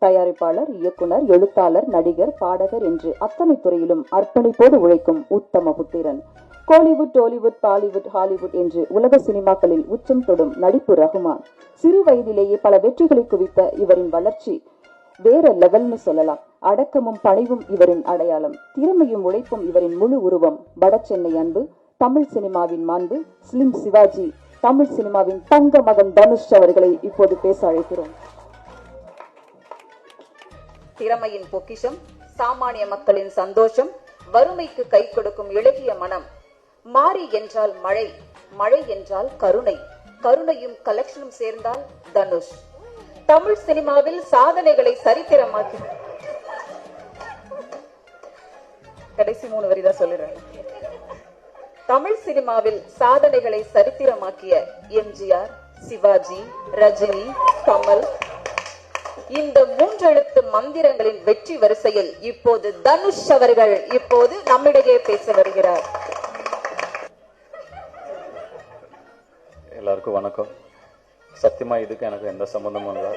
தயாரிப்பாளர், இயக்குனர், எழுத்தாளர், நடிகர், பாடகர் என்று அத்தனை துறையிலும் அர்ப்பணிப்போடு உழைக்கும் உத்தம புத்திரன். கோலிவுட், டோலிவுட், பாலிவுட், ஹாலிவுட் என்று உலக சினிமாக்களில் உச்சம் தொடும் நடிப்பு ரகுமான். சிறு வயதிலேயே பல வெற்றிகளை குவித்த இவரின் வளர்ச்சி வேற லெவல்னு சொல்லலாம். அடக்கமும் பணிவும் இவரின் அடையாளம். திறமையும் உழைப்பும் இவரின் முழு உருவம். வட சென்னை அன்பு, தமிழ் சினிமாவின் மாண்பு, ஸ்லிம் சிவாஜி, தமிழ் சினிமாவின் தங்க மகன் தனுஷ் அவர்களை இப்போது பேச அழைக்கிறோம். திறமையின் பொக்கிஷம், சாமானிய மக்களின் சந்தோஷம், வறுமைக்கு கை கொடுக்கும் இளகிய மனம். மாறி என்றால் மழை, மழை என்றால் கருணை, கருணையும் கலெக்ஷனும் சேர்ந்தால் தனுஷ். தமிழ் சினிமாவில் சாதனைகளை சரித்திரமாக்கி, கடைசி 3 வரி தான் சொல்லிடுறேன். தமிழ் சினிமாவில் சாதனைகளை சரித்திரமாக்கிய எம்ஜிஆர், சிவாஜி, ரஜினி, கமல், இந்த 3 எழுத்து மந்திரங்களின் வெற்றி வரிசையில் இப்போது தனுஷ் அவர்கள் இப்போது நம்மிடையே பேச வருகிறார். எல்லாருக்கும் வணக்கம். சத்தியமா இதுக்கு எனக்கு எந்த சம்பந்தமும் இல்லை.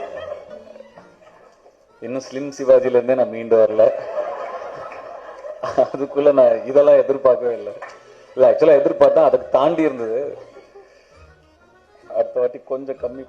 இன்னும் ஸ்லிம் சிவாஜில இருந்தே நான் மீண்டு வரல. அதுக்குள்ள நான் இதெல்லாம் எதிர்பார்க்கவே இல்லை. இல்ல ஆக்சுவலா எதிர்பார்த்தா அதுக்கு தாண்டி இருந்தது. அடுத்த வாட்டி கொஞ்சம் கம்மி